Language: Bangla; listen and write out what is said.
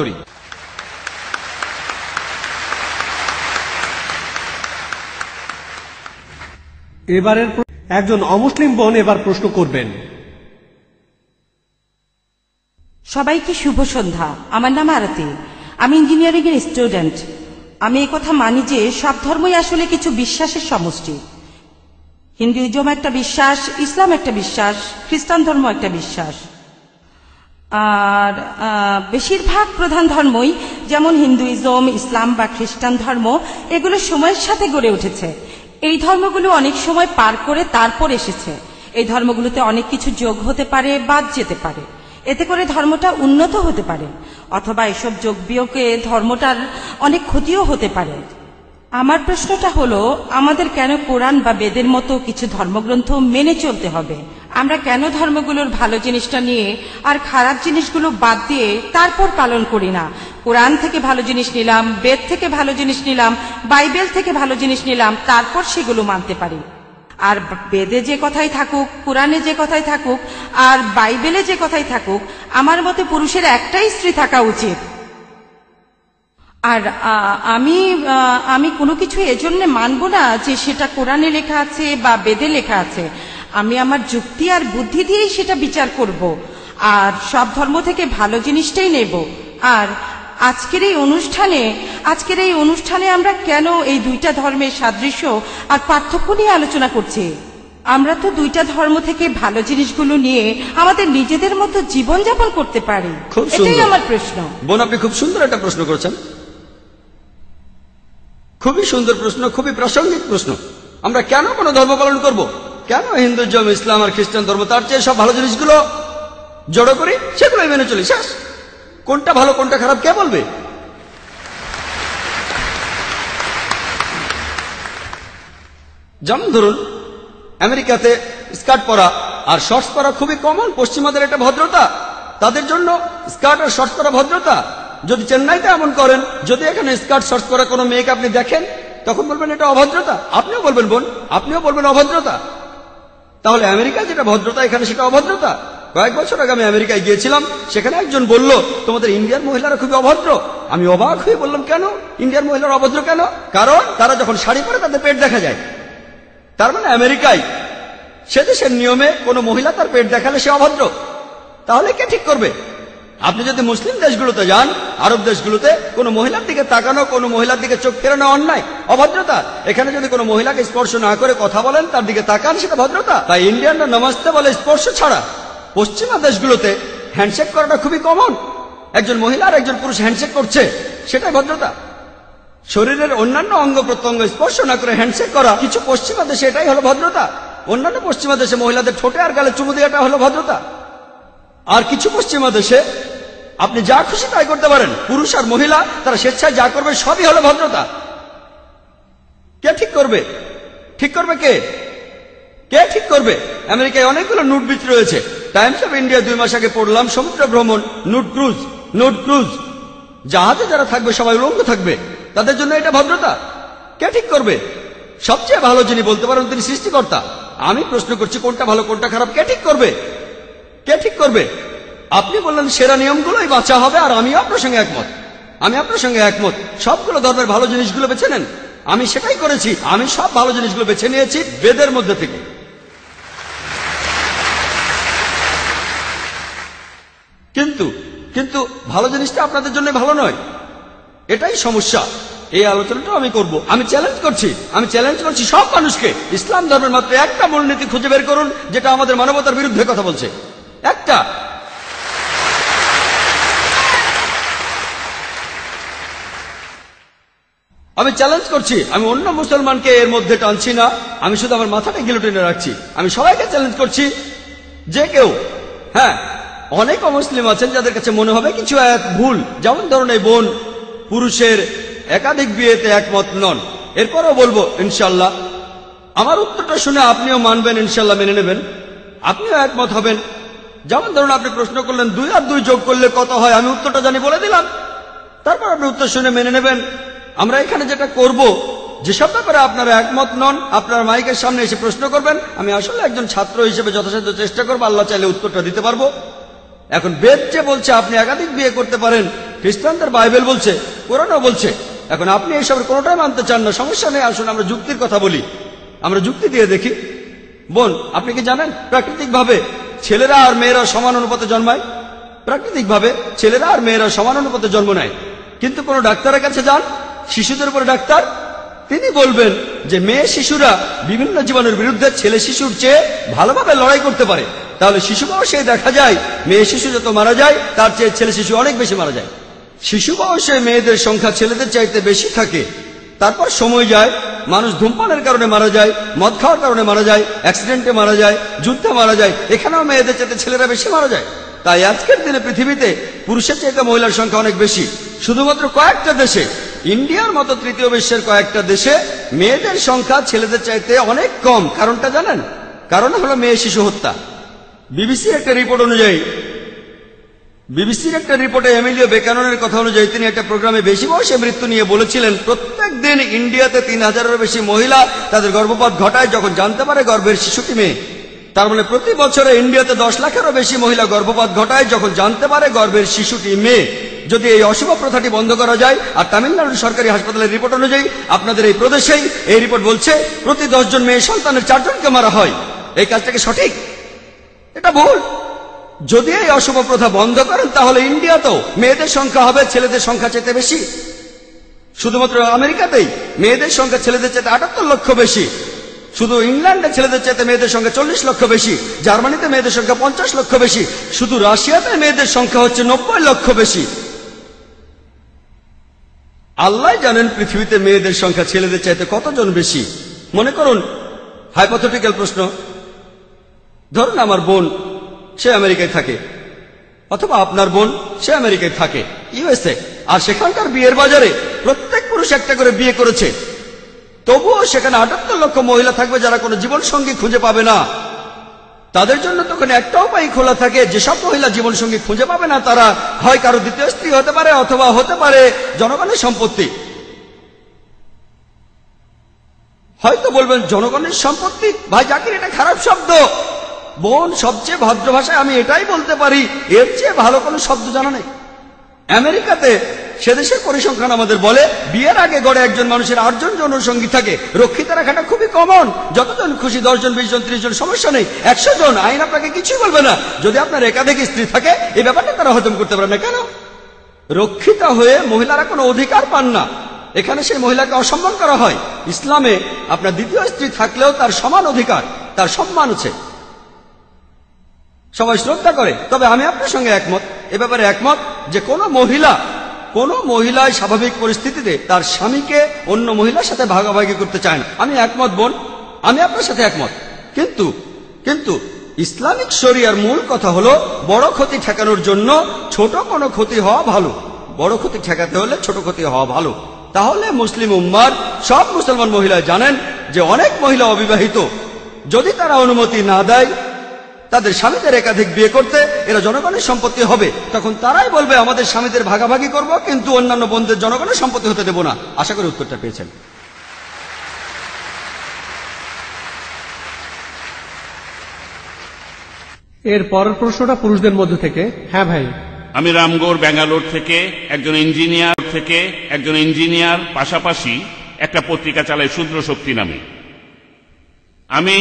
করি। এবারের একজন অমুসলিম বোন এবার প্রশ্ন করবেন। সবাইকে শুভ সন্ধ্যা। আমার নাম আরতি, আমি ইঞ্জিনিয়ারিং এর স্টুডেন্ট। আমি এই কথা মানি যে সব ধর্মই আসলে কিছু বিশ্বাসের সমষ্টি। হিন্দুইজম একটা বিশ্বাস, ইসলাম একটা বিশ্বাস, খ্রিস্টান ধর্ম একটা বিশ্বাস। আর বেশিরভাগ প্রধান ধর্মই যেমন হিন্দুইজম, ইসলাম বা খ্রিস্টান ধর্ম এগুলো সময়ের সাথে গড়ে উঠেছে। এই ধর্মগুলো অনেক সময় পার করে তারপর এসেছে। এই ধর্মগুলোতে অনেক কিছু যোগ হতে পারে, বাদ যেতে পারে, এতে করে ধর্মটা উন্নত হতে পারে, অথবা এসব যোগ বিয়োগে ধর্মটার অনেক ক্ষতিও হতে পারে। আমার প্রশ্নটা হলো, আমাদের কেন কোরআন বা বেদের মতো কিছু ধর্মগ্রন্থ মেনে চলতে হবে? আমরা কেন ধর্মগুলোর ভালো জিনিসটা নিয়ে আর খারাপ জিনিসগুলো বাদ দিয়ে তারপর পালন করি না? কোরআন থেকে ভালো জিনিস নিলাম, বেদ থেকে ভালো জিনিস নিলাম, বাইবেল থেকে ভালো জিনিস নিলাম, তারপর সেগুলো মানতে পারি। আর বেদে যে কথাই থাকুক, কোরআনে যে কথাই থাকুক, আর বাইবেলে যে কথাই থাকুক, আমার মতে পুরুষের একটাই স্ত্রী থাকা উচিত। আর আমি কোনো কিছু এজন্য মানব না যে সেটা কোরআনে লেখা আছে বা বেদে লেখা আছে। আমি আমার যুক্তি আর বুদ্ধি দিয়েই সেটা বিচার করব, আর সব ধর্ম থেকে ভালো জিনিসটাই নেব। আর আজকের এই অনুষ্ঠানে আমরা কেন এই দুইটা ধর্মের সাদৃশ্য আর পার্থক্য নিয়ে আলোচনা করছি? আমরা তো দুইটা ধর্ম থেকে ভালো জিনিসগুলো নিয়ে আমাদের নিজেদের মতো জীবনযাপন করতে পারি। এটাই আমার প্রশ্ন। বোন, আপনি খুব সুন্দর একটা প্রশ্ন করেছেন, খুবই সুন্দর প্রশ্ন, খুবই প্রাসঙ্গিক প্রশ্ন। আমরা কেন কোনো ধর্ম পালন করব? কেন হিন্দুইজম, ইসলাম আর খ্রিস্টান ধর্ম তার চেয়ে সব ভালো জিনিসগুলো জড়ো করি, সেগুলোই মেনে চলি, শেষ। কোনটা ভালো কোনটা খারাপ কে বলবে? যেমন ধরুন, আমেরিকাতে স্কার্ট পরা আর শর্টস পরা খুবই কমন। পশ্চিমাদের এটা ভদ্রতা, তাদের জন্য স্কার্ট আর শর্টস পরা ভদ্রতা। যদি চেন্নাইতে এমন করেন, যদি এখানে স্কার্ট শর্টস পরা কোনো মেয়েকে আপনি দেখেন, তখন বলবেন এটা অভদ্রতা। আপনিও বলবেন বোন, আপনিও বলবেন অভদ্রতা। তাহলে আমেরিকায় যেটা ভদ্রতা, এখানে সেটা অভদ্রতা। কয়েক বছর আগে আমি আমেরিকায় গিয়েছিলাম, সেখানে একজন বলল তোমাদের ইন্ডিয়ার মহিলারা খুবই অভদ্র। আমি অবাক হয়ে বললাম, কেন ইন্ডিয়ার মহিলারা অভদ্র কেন? কারণ তারা যখন শাড়ি পরে তাদের পেট দেখা যায়। তার মানে আমেরিকায়, সে দেশের নিয়মে কোনো মহিলা তার পেট দেখালে সে অভদ্র। তাহলে কে ঠিক করবে? আপনি যদি মুসলিম দেশগুলোতে যান, আরব দেশগুলোতে, কোনো মহিলার দিকে তাকানো, কোনো মহিলার দিকে চোখ ফেরানো অন্যায়, অভদ্রতা। এখানে যদি কোনো মহিলাকে স্পর্শ না করে কথা বলেন, তার দিকে তাকান, সেটা ভদ্রতা। তাই ইন্ডিয়ানরা নমস্তে বলে স্পর্শ ছাড়া। পশ্চিমা দেশগুলোতে হ্যান্ডশেক করাটা খুবই কমন। একজন মহিলা আর একজন পুরুষ হ্যান্ডশেক করছে, সেটাই ভদ্রতা। শরীরের অন্যান্য অঙ্গ প্রত্যঙ্গ স্পর্শ না করে হ্যান্ডশেক করা কিছু পশ্চিমা দেশে এটাই হলো ভদ্রতা। অন্যান্য পশ্চিমা দেশে মহিলাদের ঠোঁটে আর গালে চুমু দেওয়াটা হলো ভদ্রতা। আর কিছু পশ্চিমা দেশে আপনি যা খুশি তাই করতে পারেন। পুরুষ আর মহিলা তারা স্বেচ্ছায় যা করবে সবই হলো ভদ্রতা। কে ঠিক করবে? ঠিক করবে কে? কে ঠিক করবে? আমেরিকায় অনেকগুলো নুড বিচ রয়েছে। টাইমস অফ ইন্ডিয়া 2 মাস আগে পড়লাম, সমুদ্র ভ্রমণ, নুড ক্রুজ, জাহাজে যারা থাকবে সবাই উলঙ্গ থাকবে। তাদের জন্য এটা ভদ্রতা? কে ঠিক করবে? সবচেয়ে ভালো যিনি বলতে পারেন তিনি সৃষ্টিকর্তা। আমি প্রশ্ন করছি, কোনটা ভালো কোনটা খারাপ কে ঠিক করবে? কে ঠিক করবে? আপনি বললেন সেরা নিয়মগুলোই বাঁচা হবে, আর আমিও আপনার সঙ্গে একমত। আমি আপনার সঙ্গে একমত, সবগুলো ধর্মের ভালো জিনিসগুলো বেছে নেন। আমি সেটাই করেছি। আমি সব ভালো জিনিসগুলো বেছে নিয়েছি বেদের মধ্যে থেকে। কিন্তু ভালো জিনিসটা আপনাদের জন্য ভালো নয়, এটাই সমস্যা। এই আলোচনাটাও আমি করব। আমি চ্যালেঞ্জ করছি সব মানুষকে, ইসলাম ধর্মের মাত্র একটা মূলনীতি খুঁজে বের করুন যেটা আমাদের মানবতার বিরুদ্ধে কথা বলছে। একটা। আমি চ্যালেঞ্জ করছি, আমি অন্য মুসলমানকে এর মধ্যে টানছি না, আমি শুধু আমার মাথাটা গিলোটিনে রাখছি। আমি সবাইকে চ্যালেঞ্জ করছি, যে কেউ, হ্যাঁ অনেক অমুসলিম আছেন যাদের কাছে মনে হবে কিছু এক ভুল, যেমন ধরুন এই বোন পুরুষের একাধিক বিয়েতে একমত নন। এরপরও বলবো ইনশাল্লাহ আমার উত্তরটা শুনে আপনিও মানবেন, ইনশাল্লাহ মেনে নেবেন, আপনিও একমত হবেন। যেমন ধরুন আপনি প্রশ্ন করলেন 2 আর 2 যোগ করলে কত হয়, আমি উত্তরটা জানি বলে দিলাম, তারপর আপনি উত্তর শুনে মেনে নেবেন। আমরা এখানে যেটা করব, যেসব ব্যাপারে আপনারা একমত নন আপনার মাইকের সামনে এসে প্রশ্ন করবেন। আমি আসলে একজন ছাত্র হিসেবে যথাসাধ্য চেষ্টা করবো, আল্লাহ চাইলে উত্তরটা দিতে পারবো। এখন বেদ যে বলছে আপনি একাধিক বিয়ে করতে পারেন, খ্রিস্টানদের বাইবেল বলছে, কোরআনও বলছে। এখন আপনি এইসবের কোনোটাই মানতে চান না, সমস্যা নেই, আসুন আমরা যুক্তির কথা বলি, আমরা যুক্তি দিয়ে দেখি। বোন, আপনি কি জানেন প্রাকৃতিকভাবে ছেলেরা আর মেয়েরা সমান অনুপাতে জন্মায়? প্রাকৃতিকভাবে ছেলেরা আর মেয়েরা সমান অনুপাতে জন্ম নেয়, কিন্তু কোন ডাক্তারের কাছে যান, শিশুদের উপরে ডাক্তার, তিনি বলবেন যে মেয়ে শিশুরা বিভিন্ন জীবাণুর বিরুদ্ধে ছেলে শিশুর চেয়ে ভালোভাবে লড়াই করতে পারে। তাহলে শিশু বয়সে দেখা যায় মেয়ে শিশু যত মারা যায় তার চেয়ে ছেলে শিশু অনেক বেশি মারা যায়। শিশু বয়সে মেয়েদের সংখ্যা ছেলেদের চাইতে বেশি থাকে। তারপর সময় যায়, মানুষ ধূমপানের কারণে মারা যায়, মদ খাওয়ার কারণে মারা যায়, অ্যাক্সিডেন্টে মারা যায়, যুদ্ধে মারা যায়, এখানেও মেয়েদের চাইতে ছেলেরা বেশি মারা যায়। তাই আজকের দিনে পৃথিবীতে পুরুষের চাইতে মহিলার সংখ্যা অনেক বেশি। শুধুমাত্র কয়েকটা দেশে, ইন্ডিয়ার মতো তৃতীয় বিশ্বের কয়েকটা দেশে মেয়েদের সংখ্যা ছেলেদের চাইতে অনেক কম। কারণটা জানেন? কারণ হলো মেয়ে শিশু হত্যা। বিবিসির একটা রিপোর্টে এমিলিও বেকাননের কথা অনুযায়ী তিনি একটা প্রোগ্রামে বেশি বয়সে মৃত্যু নিয়ে বলেছিলেন, প্রত্যেক দিন ইন্ডিয়াতে 3000-এরও বেশি মহিলা তাদের গর্ভপাত ঘটায় যখন জানতে পারে গর্ভের শিশুটি মেয়ে। তার মানে প্রতি বছরে ইন্ডিয়াতে 10 লাখেরও বেশি মহিলা গর্ভপাত ঘটায় যখন জানতে পারে গর্ভের শিশুটি মেয়ে। যদি এই অশুভ প্রথাটি বন্ধ করা যায়, আর তামিলনাড়ুর সরকারি হাসপাতালের রিপোর্ট অনুযায়ী আপনাদের এই প্রদেশেই এই রিপোর্ট বলছে প্রতি 10 জন মেয়ে সন্তানের 4 জনকে মারা হয়, এই কাজটাকে সঠিক? এটা ভুল। যদি এই অশুভ প্রথা বন্ধ করেন তাহলে ইন্ডিয়াতেও মেয়েদের সংখ্যা হবে ছেলেদের সংখ্যা চাইতে বেশি। শুধুমাত্র আমেরিকাতেই মেয়েদের সংখ্যা ছেলেদের চাইতে 78 লক্ষ বেশি। শুধু ইংল্যান্ডে ছেলেদের চাইতে মেয়েদের সংখ্যা 40 লক্ষ বেশি। জার্মানিতে মেয়েদের সংখ্যা 50 লক্ষ বেশি। শুধু রাশিয়াতে মেয়েদের সংখ্যা হচ্ছে 90 লক্ষ বেশি। আল্লাহ জানেন পৃথিবীতে মেয়েদের সংখ্যা ছেলেদের চাইতে কতজন বেশি। মনে করুন হাইপোথেটিক্যাল প্রশ্ন, ধরুন আমার বোন সে আমেরিকায় থাকে, অথবা আপনার বোন সে আমেরিকায় থাকে, ইউএসএ, আর সেখানকার বিয়ের বাজারে প্রত্যেক পুরুষ একটা করে বিয়ে করেছে। তবুও সেখানে 78 লক্ষ মহিলা থাকবে যারা কোনো জীবন সঙ্গী খুঁজে পাবে না। তাদের জন্য তখন একটা উপায় খোলা থাকে, যেসব মহিলা জীবন সঙ্গী খুঁজে পাবে না তারা হয় কারো দ্বিতীয় স্ত্রী হতে পারে, অথবা হতে পারে জনগণের সম্পত্তি। হয়তো বলবেন জনগণের সম্পত্তি, ভাই জাকির এটা খারাপ শব্দ। বোন, সবচেয়ে ভদ্র ভাষায় আমি এটাই বলতে পারি, এর চেয়ে ভালো কোনো শব্দ জানা নেই। আমেরিকাতে সে দেশের পরিসংখ্যান আমাদের বলে বিয়ের আগে গড়ে একজন মানুষের 8 জন যৌনসঙ্গী থাকে। রক্ষিত রাখাটা খুবই কমন, যতজন খুশি 10 জন, 20 জন, 30 জন, সমস্যা নেই। 100 জন, আইন আপনাকে কিছুই বলবে না। যদি আপনার একাধিক স্ত্রী থাকে এই ব্যাপারটা তারা হজম করতে পারে না। কেন? রক্ষিতা হয়ে মহিলারা কোনো অধিকার পান না, এখানে সেই মহিলাকে অসম্মান করা হয়। ইসলামে আপনার দ্বিতীয় স্ত্রী থাকলেও তার সমান অধিকার, তার সম্মান আছে, সবাই শ্রদ্ধা করে। তবে আমি আপনার সঙ্গে একমত, এ ব্যাপারে একমত যে কোনো মহিলাই স্বাভাবিক পরিস্থিতিতে তার স্বামীকে অন্য মহিলার সাথে ভাগাভাগি করতে চায় না। আমি একমত বোন, আমি আপনার সাথে একমত। কিন্তু ইসলামিক শরিয়ার মূল কথা হলো বড় ক্ষতি ঠেকানোর জন্য ছোট কোনো ক্ষতি হওয়া ভালো। বড় ক্ষতি ঠেকাতে হলে ছোট ক্ষতি হওয়া ভালো। তাহলে মুসলিম উম্মার সব মুসলমান মহিলা জানেন যে অনেক মহিলা অবিবাহিত, যদি তারা অনুমতি না দেয় তাদের স্বামীদের একাধিক বিয়ে করতে, এরা জনগণের সম্পত্তি হবে। তখন তারাই বলবে আমাদের স্বামীদের ভাগাভাগি করব, কিন্তু অন্যান্য বোনদের জনগণের সম্পত্তি হতে দেব না। আশা করি উত্তরটা পেয়েছেন। এর পরের প্রশ্নটা পুরুষদের মধ্য থেকে। হ্যাঁ ভাই। আমি রামগড় ব্যাঙ্গালোর থেকে একজন ইঞ্জিনিয়ার পাশাপাশি একটা পত্রিকা চালাই শূদ্র শক্তি নামে। আমি